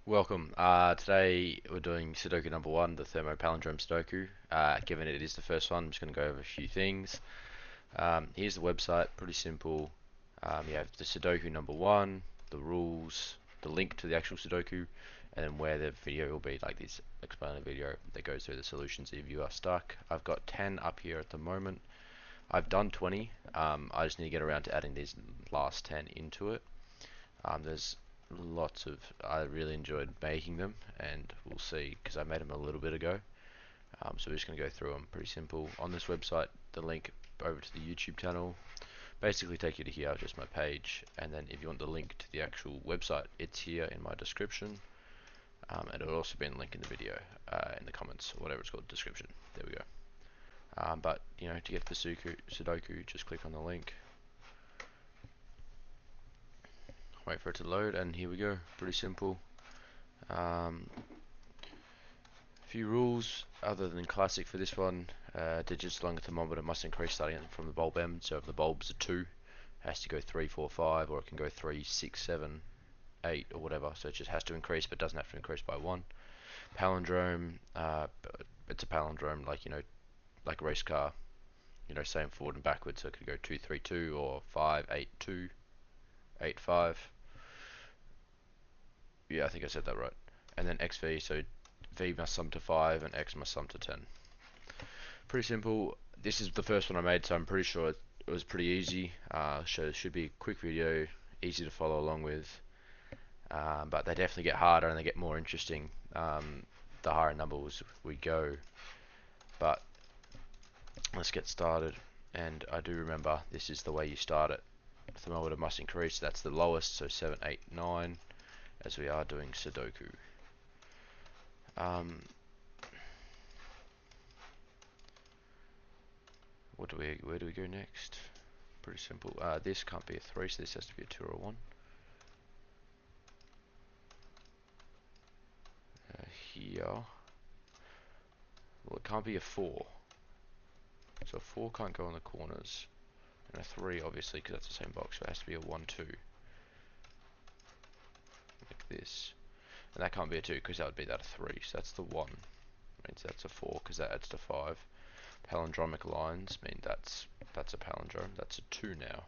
Welcome. Today we're doing Sudoku number one, the Thermo Palindrome Sudoku. Given it is the first one, I'm just going to go over a few things. Here's the website, pretty simple. You have the Sudoku number one, the rules, the link to the actual Sudoku, and then where the video will be, like this explainer video that goes through the solutions if you are stuck. I've got 10 up here at the moment. I've done 20. I just need to get around to adding these last 10 into it. There's lots of I really enjoyed making them, and we'll see because I made them a little bit ago. So we're just going to go through them. Pretty simple. On this website, the link over to the YouTube channel basically take you to here, just my page, and then if you want the link to the actual website, it's here in my description, and it'll also be in the link in the video, in the comments, or whatever it's called, description. There we go. But you know, to get to the Sudoku, just click on the link. Wait for it to load, and here we go. Pretty simple. Few rules other than classic for this one. Digits along the thermometer must increase starting from the bulb end. So if the bulb's a 2, it has to go 3, 4, 5, or it can go 3, 6, 7, 8, or whatever. So it just has to increase, but doesn't have to increase by 1. Palindrome, it's a palindrome, like, you know, like a race car, you know, same forward and backwards. So it could go 2, 3, 2, or 5, 8, 2, 8, 5. Yeah, I think I said that right. And then XV, so V must sum to 5 and X must sum to 10. Pretty simple. This is the first one I made, so I'm pretty sure it was pretty easy. So it should be a quick video, easy to follow along with. But they definitely get harder and they get more interesting the higher numbers we go. But let's get started. And I do remember this is the way you start it. The thermometer must increase. That's the lowest, so 7, 8, 9, as we are doing Sudoku. Where do we go next? Pretty simple. This can't be a 3, so this has to be a 2 or a 1. Here, well, it can't be a 4. So a 4 can't go in the corners. And a 3, obviously, because that's the same box, so it has to be a 1, 2. Like this. And that can't be a 2, because that would be that a 3. So that's the 1. Means that's a 4, because that adds to 5. Palindromic lines mean that's a palindrome. That's a 2 now.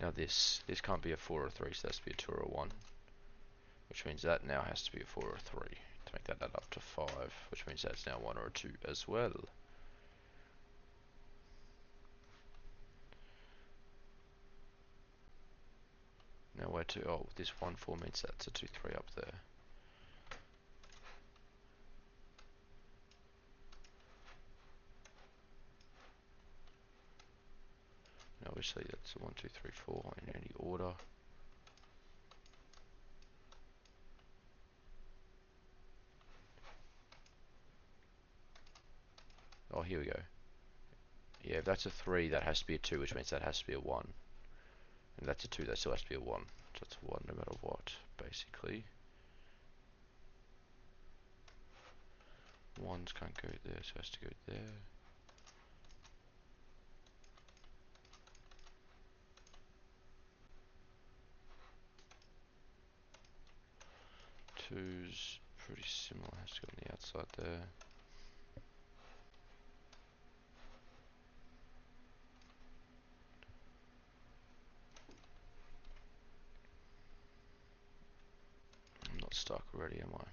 Now this can't be a 4 or a 3, so that has to be a 2 or a 1. Which means that now has to be a 4 or a 3 to make that add up to 5, which means that's now 1 or a 2 as well. Now where to? Oh, this 1, 4 means that's a 2, 3 up there. Now obviously that's a 1, 2, 3, 4 in any order. Oh, here we go. Yeah, if that's a 3, that has to be a 2, which means that has to be a 1. And that's a 2, that still has to be a 1. So that's a 1 no matter what, basically. 1s can't go there, so it has to go there. Twos, pretty similar, has to go on the outside there. I'm not stuck already, am I?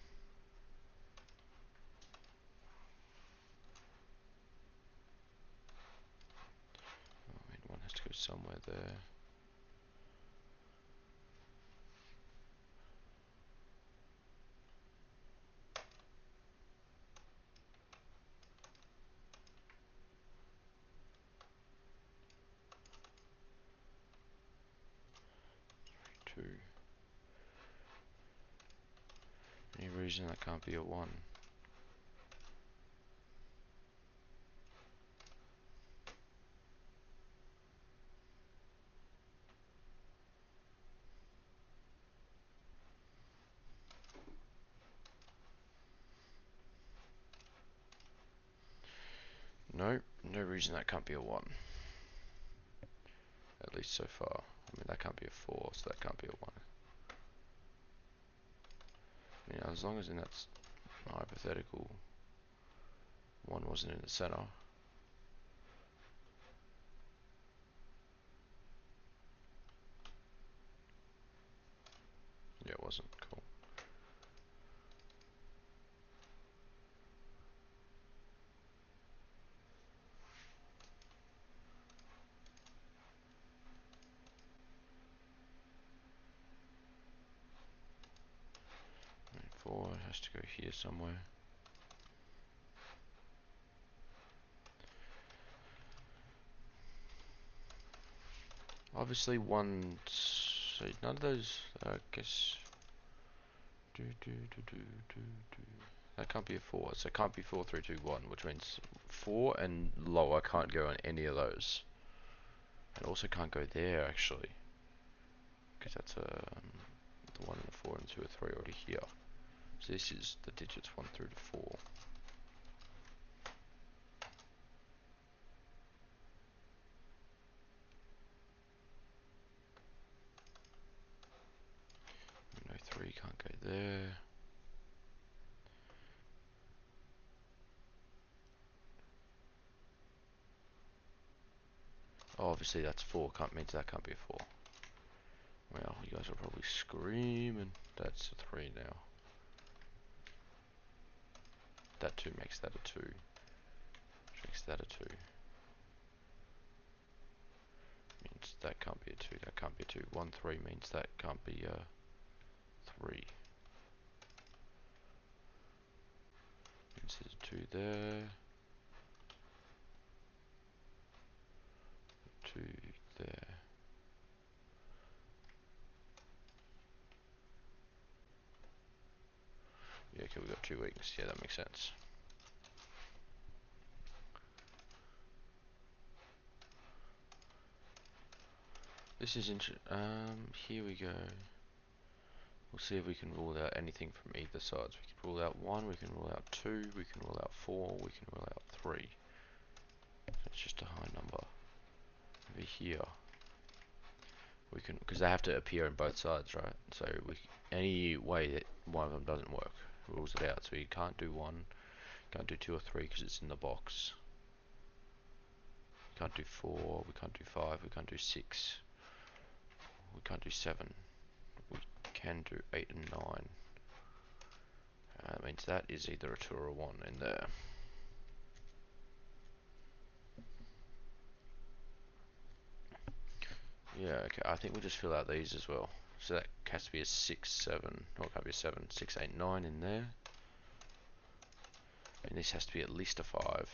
I mean, 1 has to go somewhere there. Two. Any reason that can't be a 1? No, no reason that can't be a 1. At least so far. I mean, that can't be a 4, so that can't be a 1. You know, as long as in that hypothetical one wasn't in the center. Yeah, it wasn't. Cool. And 4 has to go here somewhere. Obviously one, so none of those, I guess, that can't be a 4, so it can't be 4, 3, 2, 1, which means 4 and lower can't go on any of those. It also can't go there actually, because that's the 1 and the 4 and 2 and 3 already here. So this is the digits 1 through to 4. No 3 can't go there. Oh, obviously that's 4, means that can't be a 4. Well, you guys are probably screaming. That's a 3 now. That 2 makes that a 2. Which makes that a 2. Means that can't be a 2, that can't be a 2. 1, 3 means that can't be a 3. Means there's a 2 there. 2 there. Yeah, okay, we got 2 weakness. Yeah, that makes sense. This is here we go. We'll see if we can rule out anything from either sides. We can rule out 1, we can rule out 2, we can rule out 4, we can rule out 3. That's just a high number. Over here, we can, because they have to appear on both sides, right? So any way that one of them doesn't work rules it out. So you can't do 1, can't do 2 or 3 because it's in the box. We can't do 4, we can't do 5, we can't do 6, we can't do 7. We can do 8 and 9. That means that is either a 2 or a 1 in there. Yeah, okay, I think we'll just fill out these as well. So that has to be a 6, 7, or it can't be a 7, 6, 8, 9 in there. And this has to be at least a 5.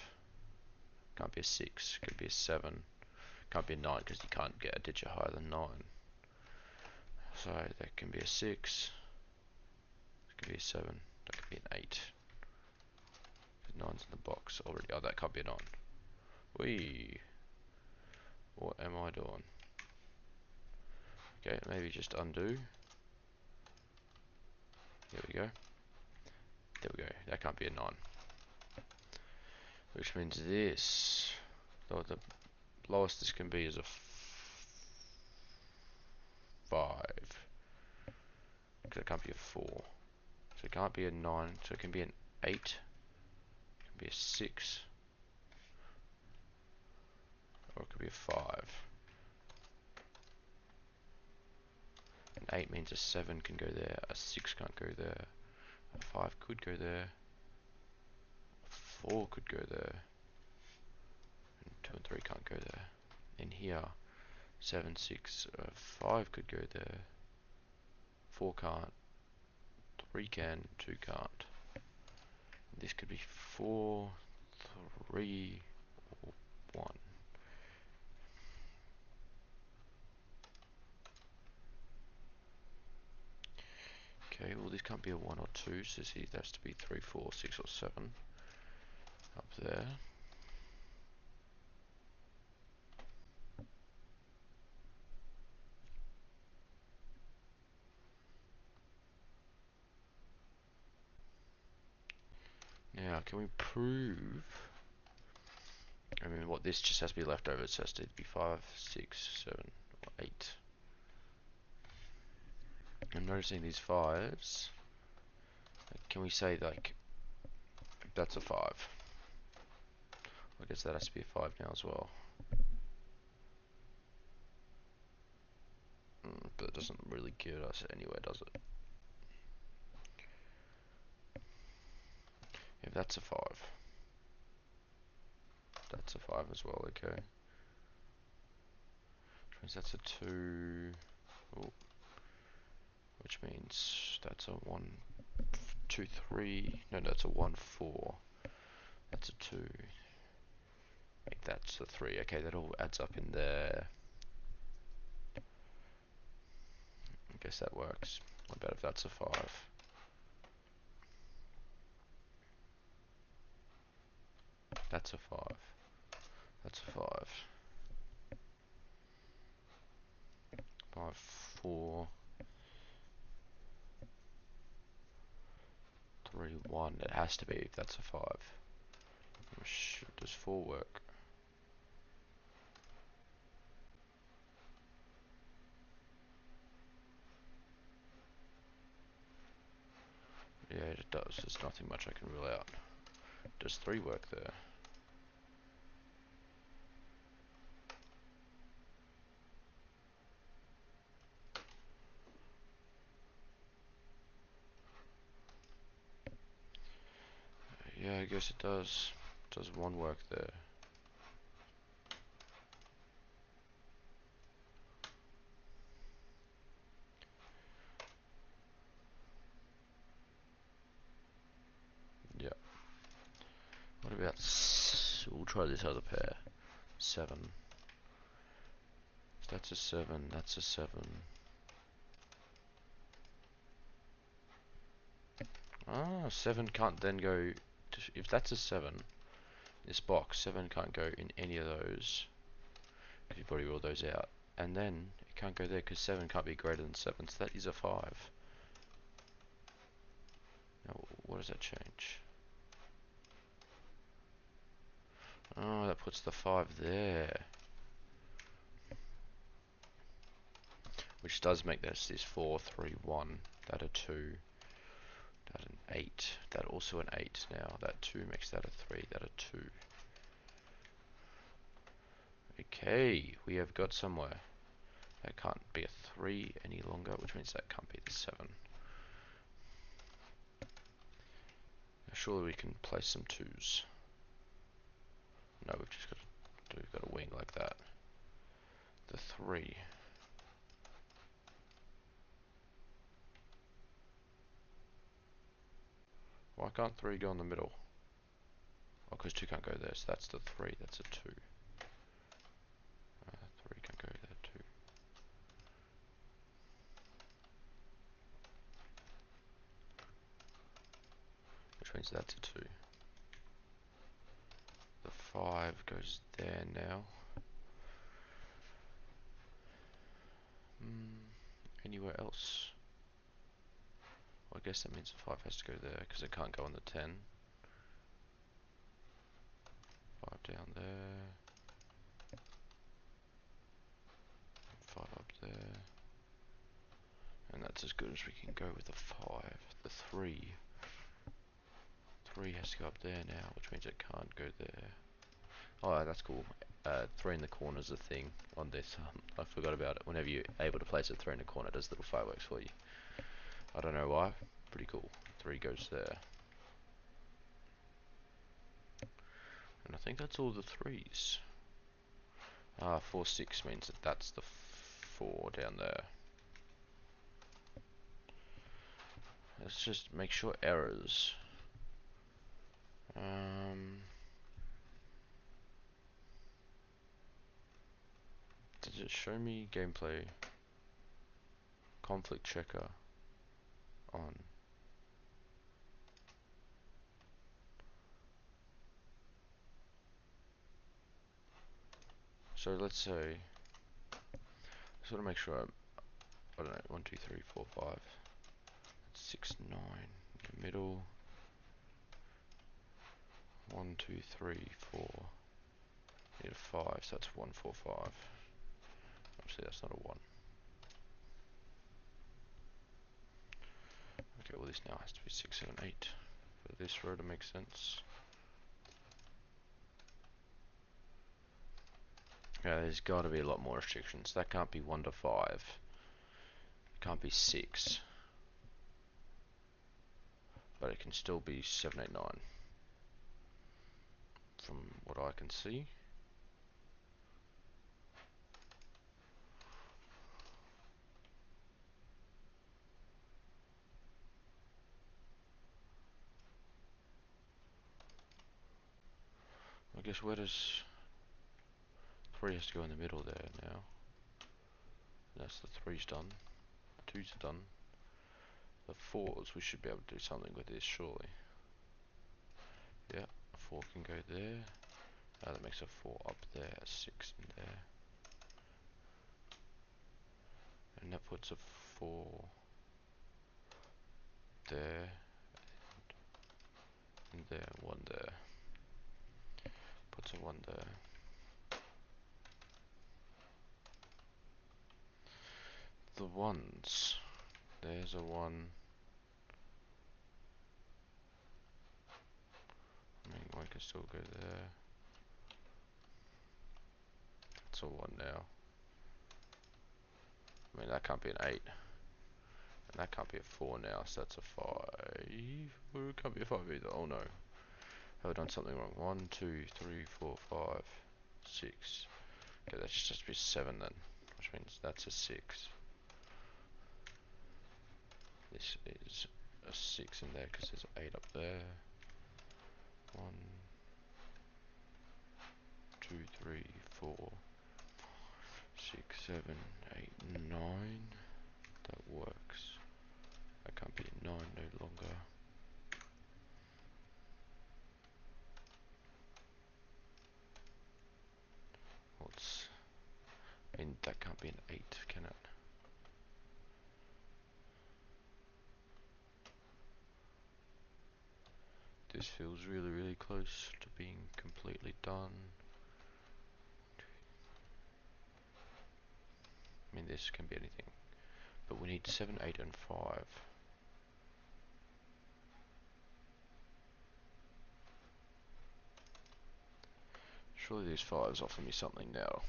Can't be a 6, could be a 7. Can't be a 9 because you can't get a digit higher than 9. So that can be a 6. That could be a 7. That could be an 8. 9's in the box already. Oh, that can't be a 9. Whee! What am I doing? Okay, maybe just undo. There we go. There we go. That can't be a 9. Which means this, though the lowest this can be is a 5. Because it can't be a 4. So it can't be a 9. So it can be an 8. It can be a 6. Or it could be a 5. An 8 means a 7 can go there. A 6 can't go there. A 5 could go there. A 4 could go there. And 2 and 3 can't go there. In here, 7, 6, 5 could go there. 4 can't. 3 can. 2 can't. This could be 4, 3, or 1. Okay, well this can't be a 1 or 2, so this either has to be 3, 4, 6 or 7. Up there. Now, can we prove... I mean, what this just has to be left over, it has to be 5, 6, 7, or 8. I'm noticing these 5s Can we say like that's a 5? I guess that has to be a 5 now as well. But it doesn't really give us anywhere, does it? If that's a 5, that's a 5 as well, okay. Which means that's a 2, oh, which means that's a 1, 2, 3, no, that's a 1, 4, that's a 2, make that's a 3, okay, that all adds up in there. I guess that works. What about if that's a 5? That's a 5. That's a 5. 5, 4, 3, 1. It has to be if that's a 5. Does 4 work? Yeah, it does. There's nothing much I can rule out. Does 3 work there? Yeah, I guess it does. Does 1 work there? Yeah. What about we'll try this other pair. 7. If that's a 7, that's a 7. Ah, 7 can't then go to, if that's a 7, this box, 7 can't go in any of those. Because you've already ruled those out. And then it can't go there because 7 can't be greater than 7, so that is a 5. Now, what does that change? Oh, that puts the 5 there. Which does make this 4, 3, 1. That a 2. That an 8. That also an 8 now. That 2 makes that a 3. That a 2. Okay, we have got somewhere. That can't be a 3 any longer, which means that can't be the 7. Now surely we can place some 2s. No, we've got a wing like that. The 3. Why can't 3 go in the middle? Oh, because 2 can't go there, so that's the 3, that's a 2. 3 can go there too. Which means that's a 2. The 5 goes there now. Anywhere else? Well, I guess that means the 5 has to go there, because it can't go on the 10. 5 down there. 5 up there. And that's as good as we can go with the 5. The 3. 3 has to go up there now, which means it can't go there. Oh, that's cool. 3 in the corner is a thing on this. I forgot about it. Whenever you're able to place a 3 in the corner, it does little fireworks for you. I don't know why. Pretty cool. 3 goes there. And I think that's all the 3s. 4, 6 means that that's the 4 down there. Let's just make sure errors. Does it show me gameplay conflict checker on? So let's say, just want to make sure I don't know, 1, 2, 3, 4, 5, 6, 9, in the middle, 1, 2, 3, 4, need a 5, so that's 1, 4, 5, obviously that's not a 1. Okay, well this now has to be 6, 7, 8 for this row to make sense. Yeah, there's got to be a lot more restrictions. That can't be 1 to 5. It can't be 6. But it can still be 7, 8, 9. From what I can see. I guess where does 3 has to go in the middle there now. That's the 3's done. 2's done. The 4's, we should be able to do something with this surely. Yeah, a 4 can go there. That makes a 4 up there, a 6 in there. And that puts a 4 there. And there, 1 there. Puts a 1 there. The 1's. There's a 1. I mean, 1 can still go there. That's a 1 now. I mean, that can't be an 8. And that can't be a 4 now, so that's a 5. Well, it can't be a 5 either. Oh no. Have I done something wrong? 1, 2, 3, 4, 5, 6. Okay, that should just be 7 then. Which means that's a 6. This is a 6 in there because there's 8 up there. 1, 2, 3, 4, 6, 7, 8, 9. That works. That can't be 9 no longer. What's... I mean, that can't be an 8, can it? This feels really close to being completely done. I mean, this can be anything. But we need 7, 8, and 5. Surely these 5s offer me something now.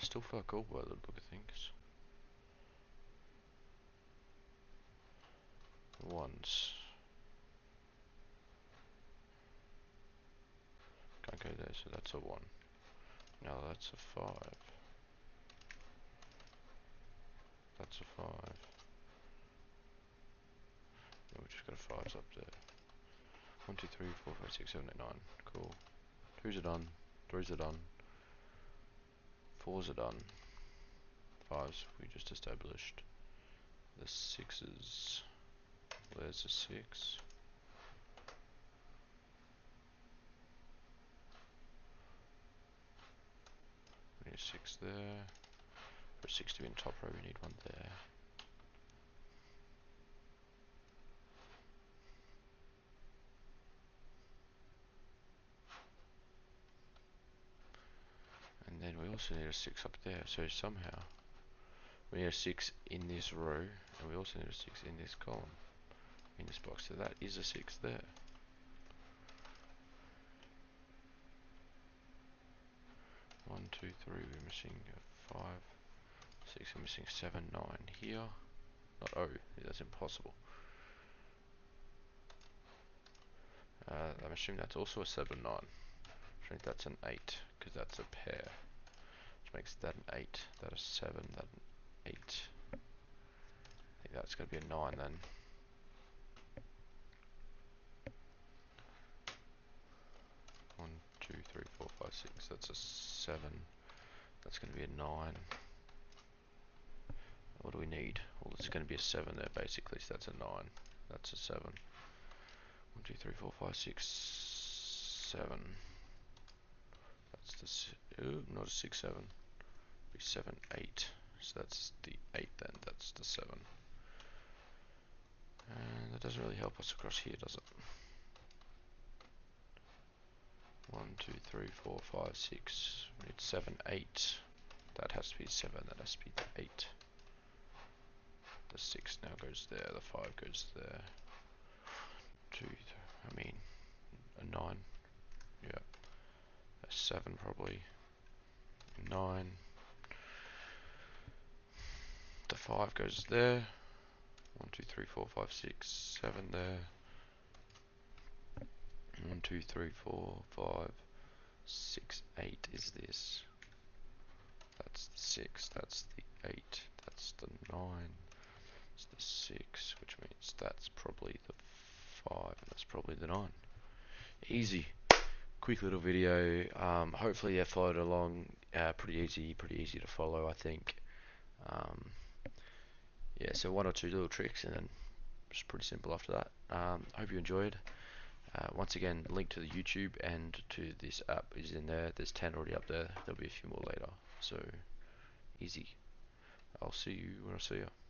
Still fuck all by the look of things. 1's. Can't go there, so that's a 1. Now that's a 5. That's a 5. Yeah, we just got a 5's up there. 1, 2, 3, 4, 5, 6, 7, 8, 9. Cool. 2's are done. 3's are done. 4's are done. 5's we just established. The 6's. Where's the 6? We need a 6 there. For a 6 to be in top row, we need 1 there. And then we also need a 6 up there, so somehow we need a 6 in this row, and we also need a 6 in this column, in this box, so that is a 6 there. One, two, three, we're missing a 5, 6, we're missing 7, 9 here. Not O, that's impossible. I'm assuming that's also a 7, 9. I think that's an 8, because that's a pair. Which makes that an 8, that a 7, that an 8. I think that's going to be a 9 then. One, 2, 3, 4, 5, 6. That's a 7. That's going to be a 9. What do we need? Well, it's going to be a 7 there basically, so that's a 9. That's a 7. 1, 2, 3, 4, 5, 6, 7. That's the not a 6, 7. Be 7, 8. So that's the 8 then. That's the 7. And that doesn't really help us across here, does it? 1, 2, 3, 4, 5, 6. We need 7, 8. That has to be 7. That has to be 8. The 6 now goes there, the 5 goes there. 2, I mean, a 9, yeah. A 7 probably. 9. The 5 goes there. 1, 2, 3, 4, 5, 6, 7 there. 1, 2, 3, 4, 5, 6, 8 is this. That's the 6, that's the 8, that's the 9, it's the 6, which means that's probably the 5, and that's probably the 9. Easy. Quick little video. Hopefully you followed along. Pretty easy to follow, I think. Um, yeah, so 1 or 2 little tricks, and then it's pretty simple after that. Hope you enjoyed. Once again, link to the YouTube and to this app is in there. There's 10 already up there. There'll be a few more later. So easy. I'll see you when I see you.